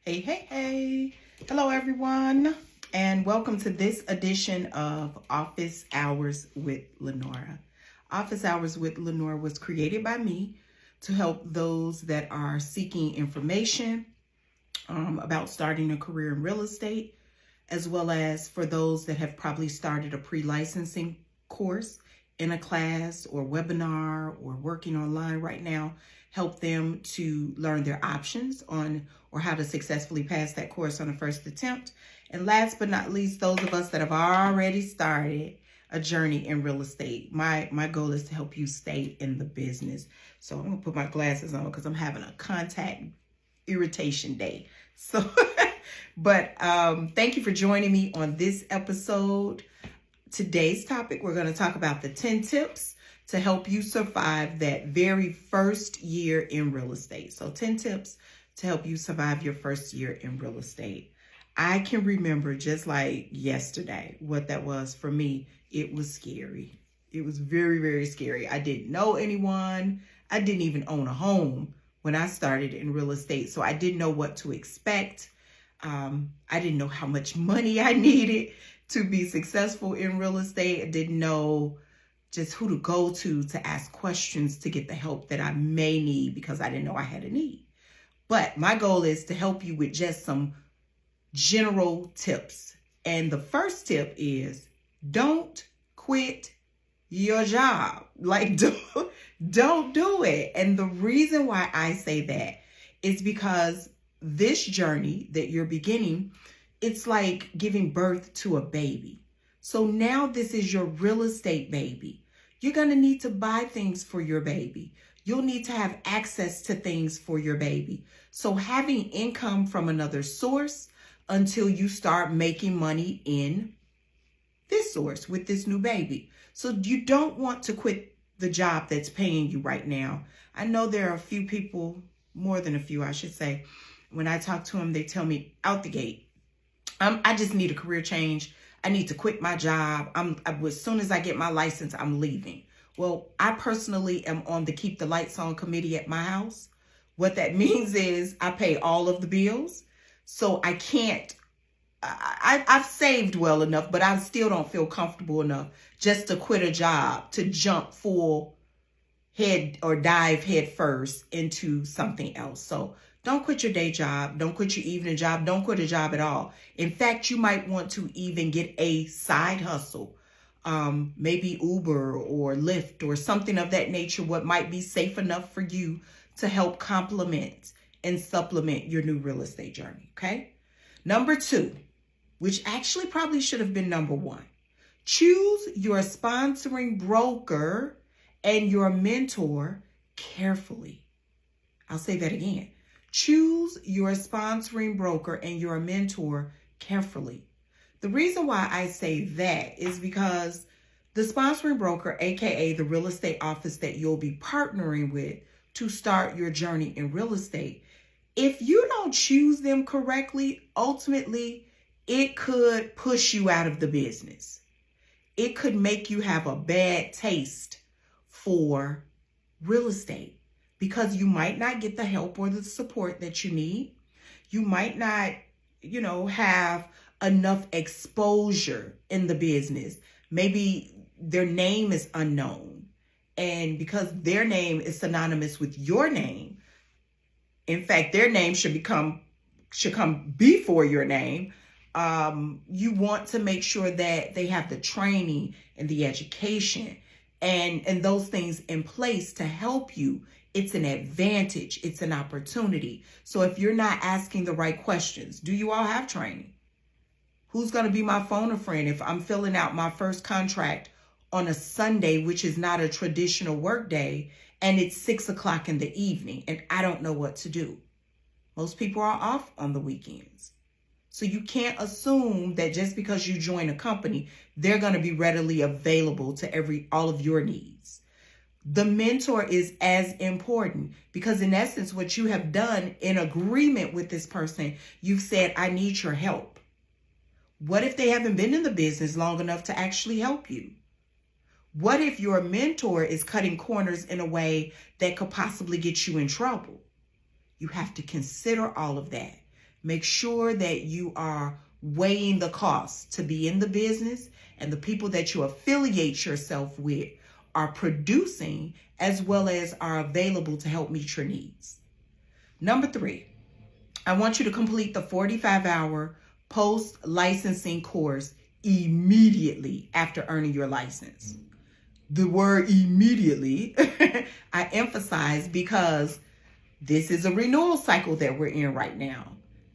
Hey, hey, hey. Hello, everyone, and welcome to this edition of Office Hours with Lanora. Office Hours with Lanora was created by me to help those that are seeking information about starting a career in real estate, as well as for those that have probably started a pre-licensing course in a class or webinar or working online right now, help them to learn their options on or how to successfully pass that course on a first attempt. And last but not least, those of us that have already started a journey in real estate. My goal is to help you stay in the business. So I'm gonna put my glasses on because I'm having a contact irritation day. So, but thank you for joining me on this episode. Today's topic, we're going to talk about the 10 tips to help you survive that very first year in real estate. So 10 tips to help you survive your first year in real estate. I can remember just like yesterday what that was for me. It was scary. It was very, very scary. I didn't know anyone. I didn't even own a home when I started in real estate. So I didn't know what to expect. I didn't know how much money I needed to be successful in real estate. I didn't know just who to go to ask questions to get the help that I may need because I didn't know I had a need. But my goal is to help you with just some general tips. And the first tip is don't quit your job. Like, don't do it. And the reason why I say that is because this journey that you're beginning, it's like giving birth to a baby. So now this is your real estate baby. You're going to need to buy things for your baby. You'll need to have access to things for your baby. So having income from another source until you start making money in this source with this new baby. So you don't want to quit the job that's paying you right now. I know there are a few people, more than a few, I should say. When I talk to them, they tell me out the gate, I just need a career change. I need to quit my job. As soon as I get my license, I'm leaving. Well, I personally am on the Keep the Lights On committee at my house. What that means is I pay all of the bills. So I can't, I've saved well enough, but I still don't feel comfortable enough just to quit a job, to jump full head or dive head first into something else. So don't quit your day job. Don't quit your evening job. Don't quit a job at all. In fact, you might want to even get a side hustle, maybe Uber or Lyft or something of that nature, what might be safe enough for you to help complement and supplement your new real estate journey, okay? Number 2, which actually probably should have been number 1, choose your sponsoring broker and your mentor carefully. I'll say that again. Choose your sponsoring broker and your mentor carefully. The reason why I say that is because the sponsoring broker, aka the real estate office that you'll be partnering with to start your journey in real estate, if you don't choose them correctly, ultimately, it could push you out of the business. It could make you have a bad taste for real estate. Because you might not get the help or the support that you need. You might not, have enough exposure in the business. Maybe their name is unknown. And because their name is synonymous with your name, in fact, their name should come before your name. You want to make sure that they have the training and the education and those things in place to help you. It's an advantage. It's an opportunity. So if you're not asking the right questions, do you all have training? Who's going to be my phone a friend if I'm filling out my first contract on a Sunday, which is not a traditional work day, and it's 6 o'clock in the evening and I don't know what to do? Most people are off on the weekends. So you can't assume that just because you join a company, they're going to be readily available to all of your needs. The mentor is as important because in essence, what you have done in agreement with this person, you've said, I need your help. What if they haven't been in the business long enough to actually help you? What if your mentor is cutting corners in a way that could possibly get you in trouble? You have to consider all of that. Make sure that you are weighing the costs to be in the business, and the people that you affiliate yourself with are producing as well as are available to help meet your needs. Number 3, I want you to complete the 45-hour post-licensing course immediately after earning your license. The word immediately, I emphasize because this is a renewal cycle that we're in right now.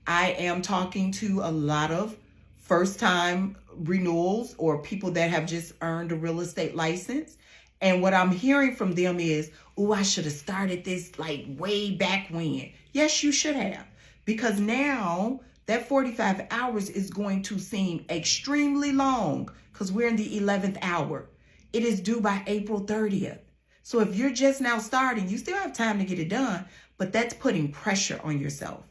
I am talking to a lot of first-time renewals or people that have just earned a real estate license. And what I'm hearing from them is, oh, I should have started this like way back when. Yes, you should have. Because now that 45 hours is going to seem extremely long because we're in the 11th hour. It is due by April 30th. So if you're just now starting, you still have time to get it done, but that's putting pressure on yourself.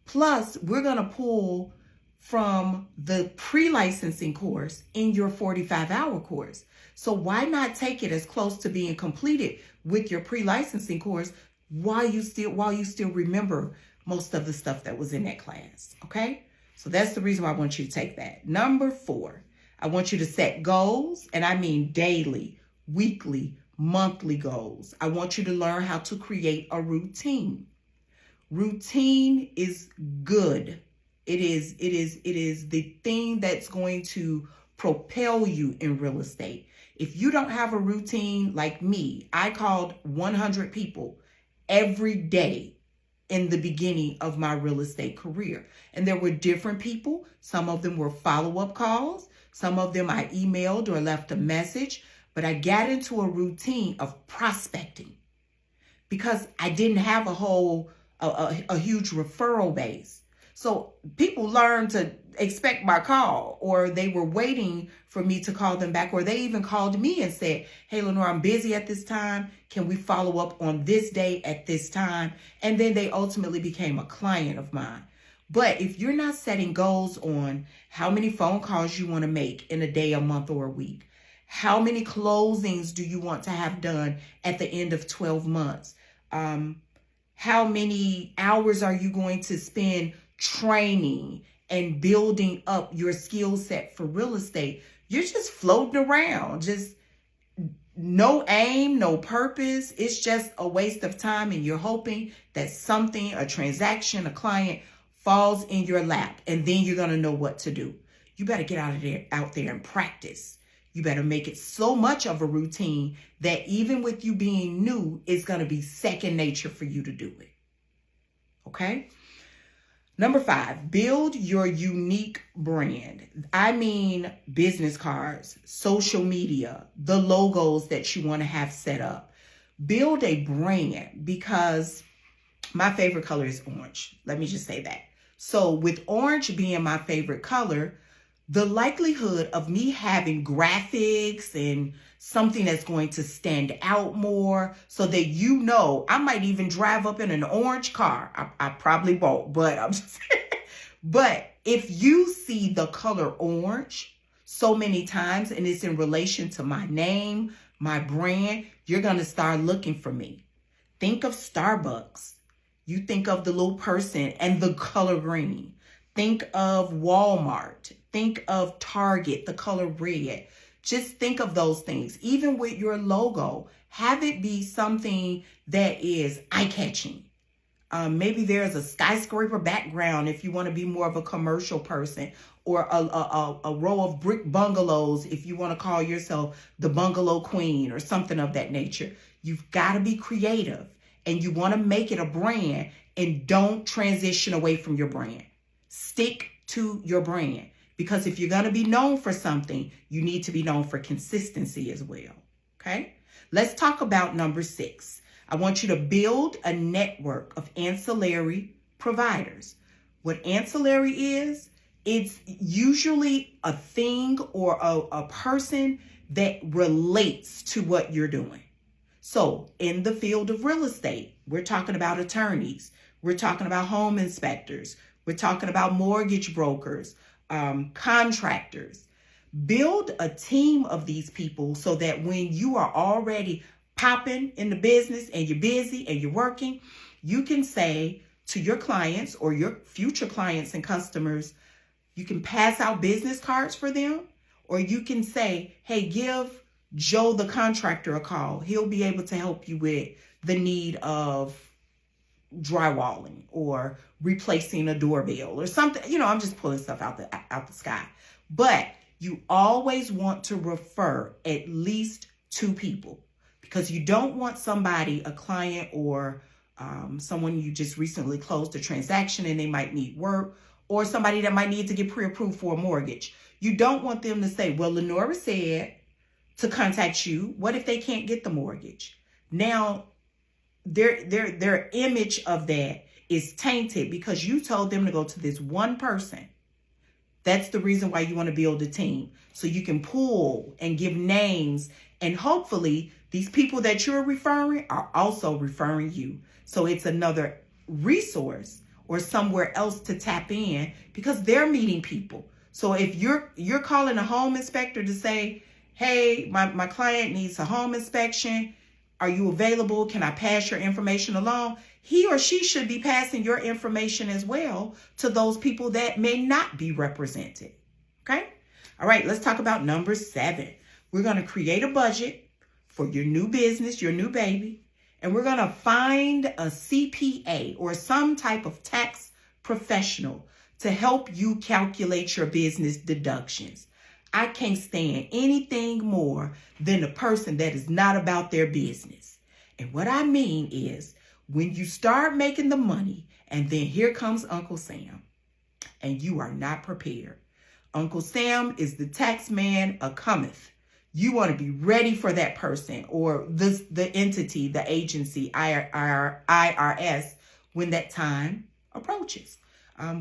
Plus, we're going to pull from the pre-licensing course in your 45-hour course. So why not take it as close to being completed with your pre-licensing course while you still remember most of the stuff that was in that class, okay? So that's the reason why I want you to take that. Number 4, I want you to set goals, and I mean daily, weekly, monthly goals. I want you to learn how to create a routine. Routine is good. It is the thing that's going to propel you in real estate. If you don't have a routine like me, I called 100 people every day in the beginning of my real estate career. And there were different people. Some of them were follow-up calls. Some of them I emailed or left a message. But I got into a routine of prospecting because I didn't have a huge referral base. So people learned to expect my call, or they were waiting for me to call them back, or they even called me and said, hey, Lanora, I'm busy at this time. Can we follow up on this day at this time? And then they ultimately became a client of mine. But if you're not setting goals on how many phone calls you want to make in a day, a month, or a week, how many closings do you want to have done at the end of 12 months? How many hours are you going to spend training and building up your skill set for real estate? You're just floating around, just no aim, no purpose. It's just a waste of time, and you're hoping that something, a transaction, a client falls in your lap, and then you're going to know what to do. You better get out there and practice. You better make it so much of a routine that even with you being new, it's going to be second nature for you to do it. Okay? Number 5, build your unique brand. I mean, business cards, social media, the logos that you want to have set up. Build a brand, because my favorite color is orange. Let me just say that. So with orange being my favorite color, the likelihood of me having graphics and something that's going to stand out more so that you know, I might even drive up in an orange car. I probably won't, but I'm just saying. But if you see the color orange so many times and it's in relation to my name, my brand, you're going to start looking for me. Think of Starbucks. You think of the little person and the color green. Think of Walmart. Think of Target, the color red. Just think of those things. Even with your logo, have it be something that is eye-catching. Maybe there's a skyscraper background if you want to be more of a commercial person, or a row of brick bungalows if you want to call yourself the bungalow queen or something of that nature. You've got to be creative, and you want to make it a brand, and don't transition away from your brand. Stick to your brand, because if you're going to be known for something, you need to be known for consistency as well. Okay? Let's talk about number 6. I want you to build a network of ancillary providers. What ancillary is, it's usually a thing or a person that relates to what you're doing. So in the field of real estate, we're talking about attorneys. We're talking about home inspectors. We're talking about mortgage brokers, contractors. Build a team of these people so that when you are already popping in the business and you're busy and you're working, you can say to your clients or your future clients and customers. You can pass out business cards for them, or you can say, hey, give Joe the contractor a call. He'll be able to help you with the need of drywalling or replacing a doorbell or something. I'm just pulling stuff out the sky. But you always want to refer at least 2 people, because you don't want somebody, a client or someone you just recently closed a transaction and they might need work, or somebody that might need to get pre-approved for a mortgage. You don't want them to say, well, Lanora said to contact you. What if they can't get the mortgage? Now, their image of that is tainted because you told them to go to this one person. That's the reason why you want to build a team, so you can pull and give names, and hopefully these people that you're referring are also referring you. So it's another resource or somewhere else to tap in, because they're meeting people. So if you're calling a home inspector to say, hey, my client needs a home inspection, are you available? Can I pass your information along? He or she should be passing your information as well to those people that may not be represented. Okay? All right, let's talk about number 7. We're going to create a budget for your new business, your new baby, and we're going to find a CPA or some type of tax professional to help you calculate your business deductions. I can't stand anything more than a person that is not about their business. And what I mean is, when you start making the money and then here comes Uncle Sam and you are not prepared. Uncle Sam is the tax man cometh. You want to be ready for that person or the entity, the agency, IRS, when that time approaches.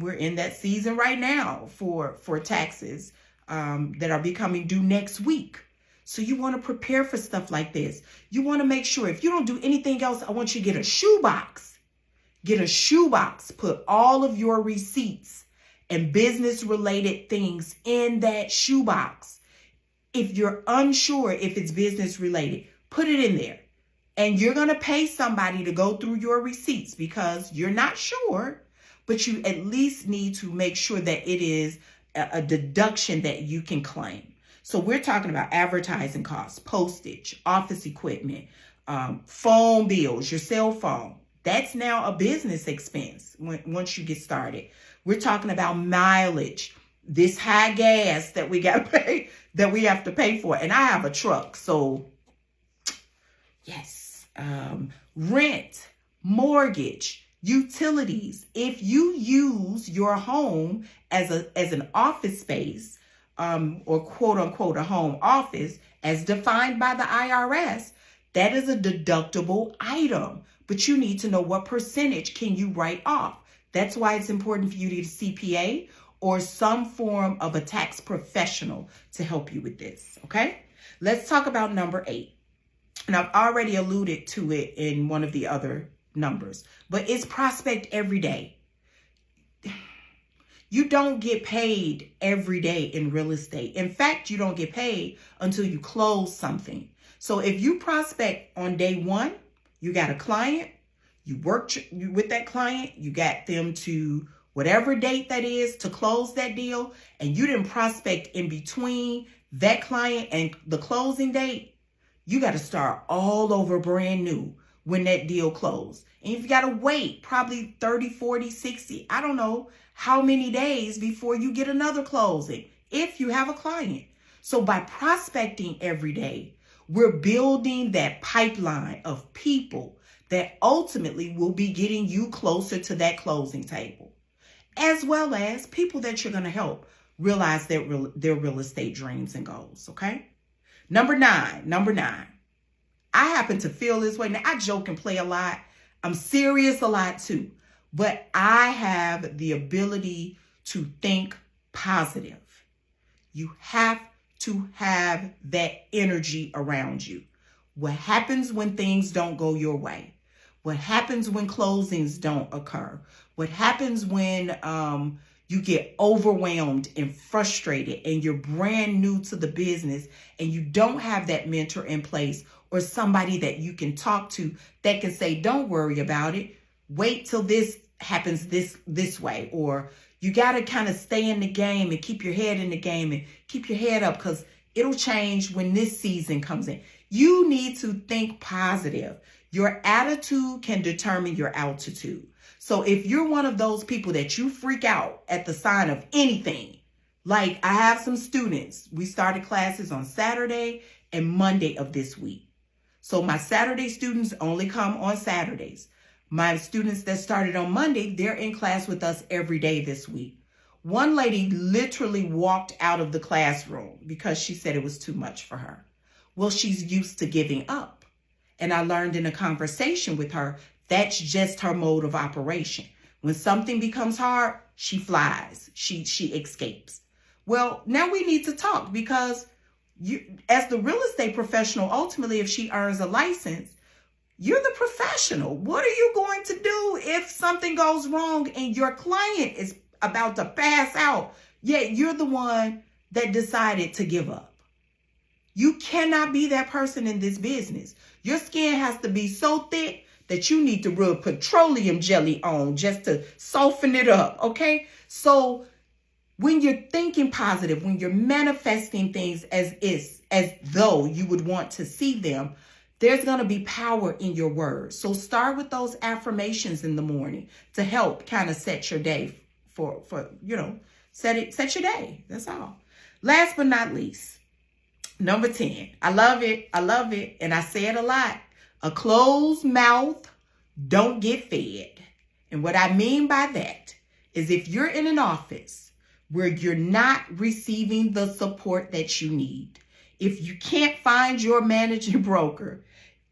We're in that season right now for taxes that are becoming due next week. So you want to prepare for stuff like this. You want to make sure, if you don't do anything else, I want you to get a shoebox. Get a shoebox. Put all of your receipts and business-related things in that shoebox. If you're unsure if it's business-related, put it in there. And you're going to pay somebody to go through your receipts because you're not sure, but you at least need to make sure that it is a deduction that you can claim. So we're talking about advertising costs, postage, office equipment, phone bills, your cell phone. That's now a business expense once you get started. We're talking about mileage, this high gas that we got to pay, that we have to pay for. And I have a truck, so yes, rent, mortgage, utilities. If you use your home as an office space, or quote unquote a home office as defined by the IRS, that is a deductible item, but you need to know what percentage can you write off. That's why it's important for you to get a CPA or some form of a tax professional to help you with this. Okay, let's talk about number 8. And I've already alluded to it in one of the other numbers, but it's prospect every day. You don't get paid every day in real estate. In fact, you don't get paid until you close something. So if you prospect on day 1, you got a client, you worked with that client, you got them to whatever date that is to close that deal, and you didn't prospect in between that client and the closing date, you got to start all over brand new when that deal closed. And you've got to wait probably 30, 40, 60, I don't know how many days before you get another closing if you have a client. So by prospecting every day, we're building that pipeline of people that ultimately will be getting you closer to that closing table, as well as people that you're going to help realize their real estate dreams and goals. Okay. Number nine. I happen to feel this way. Now, I joke and play a lot. I'm serious a lot too. But I have the ability to think positive. You have to have that energy around you. What happens when things don't go your way? What happens when closings don't occur? What happens when you get overwhelmed and frustrated and you're brand new to the business and you don't have that mentor in place or somebody that you can talk to that can say, don't worry about it. Wait till this happens this way, or you got to kind of stay in the game and keep your head in the game and keep your head up because it'll change when this season comes in. You need to think positive. Your attitude can determine your altitude. So if you're one of those people that you freak out at the sign of anything, like I have some students, we started classes on Saturday and Monday of this week. So my Saturday students only come on Saturdays. My students that started on Monday, they're in class with us every day this week. One lady literally walked out of the classroom because she said it was too much for her. Well, she's used to giving up. And I learned in a conversation with her, that's just her mode of operation. When something becomes hard, she flies, she escapes. Well, now we need to talk because you, as the real estate professional, ultimately, if she earns a license, you're the professional. What are you going to do if something goes wrong and your client is about to pass out, yet you're the one that decided to give up? You cannot be that person in this business. Your skin has to be so thick that you need to rub petroleum jelly on just to soften it up, okay? So when you're thinking positive, when you're manifesting things as though you would want to see them, there's going to be power in your words. So start with those affirmations in the morning to help kind of set your day for set your day. That's all. Last but not least, number 10. I love it. And I say it a lot. A closed mouth don't get fed. And what I mean by that is if you're in an office where you're not receiving the support that you need, if you can't find your managing broker,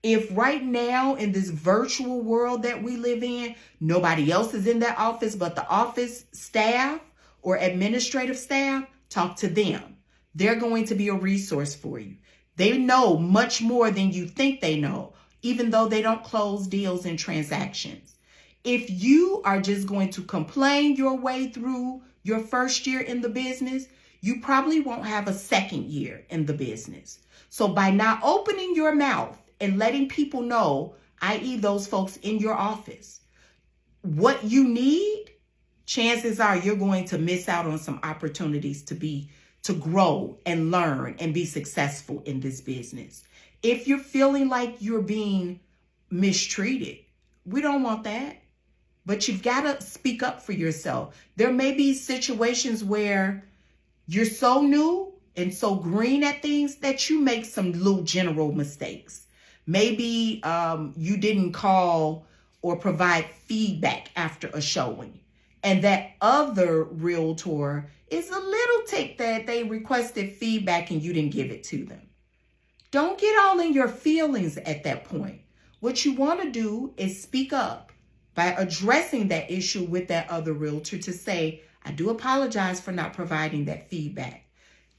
if right now in this virtual world that we live in, nobody else is in that office but the office staff or administrative staff, talk to them. They're going to be a resource for you. They know much more than you think they know, even though they don't close deals and transactions. If you are just going to complain your way through your first year in the business, you probably won't have a second year in the business. So by not opening your mouth and letting people know, i.e. those folks in your office, what you need, chances are you're going to miss out on some opportunities to grow and learn and be successful in this business. If you're feeling like you're being mistreated, we don't want that. But you've got to speak up for yourself. There may be situations where you're so new and so green at things that you make some little general mistakes. Maybe you didn't call or provide feedback after a showing. And that other realtor is a little tick that they requested feedback and you didn't give it to them. Don't get all in your feelings at that point. What you want to do is speak up by addressing that issue with that other realtor to say, I do apologize for not providing that feedback.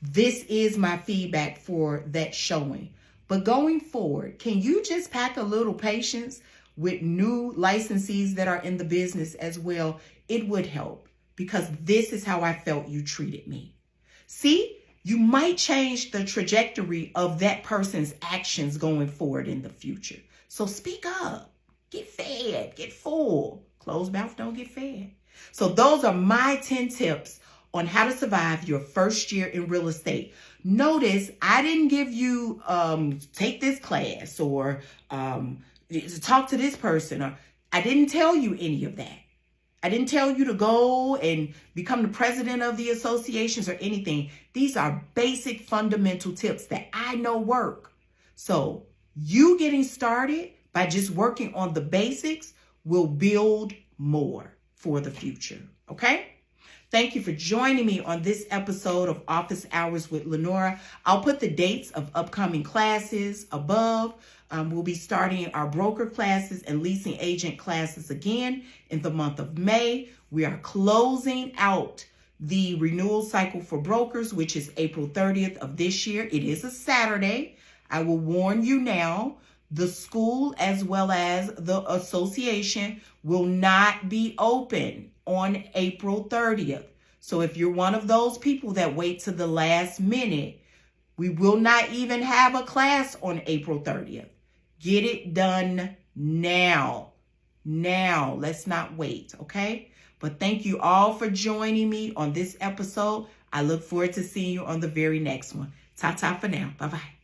This is my feedback for that showing. But going forward, can you just pack a little patience with new licensees that are in the business as well? It would help because this is how I felt you treated me. See, you might change the trajectory of that person's actions going forward in the future. So speak up, get fed, get full. Closed mouth don't get fed. So those are my 10 tips on how to survive your first year in real estate. Notice I didn't give you take this class or talk to this person. Or I didn't tell you any of that. I didn't tell you to go and become the president of the associations or anything. These are basic fundamental tips that I know work. So you getting started by just working on the basics will build more for the future. Okay? Thank you for joining me on this episode of Office Hours with Lanora. I'll put the dates of upcoming classes above. We'll be starting our broker classes and leasing agent classes again in the month of May. We are closing out the renewal cycle for brokers, which is April 30th of this year. It is a Saturday. I will warn you now, the school as well as the association will not be open on April 30th. So if you're one of those people that wait to the last minute, we will not even have a class on April 30th. Get it done now. now. Let's not wait, okay? But thank you all for joining me on this episode. I look forward to seeing you on the very next one. Ta-ta for now. Bye-bye.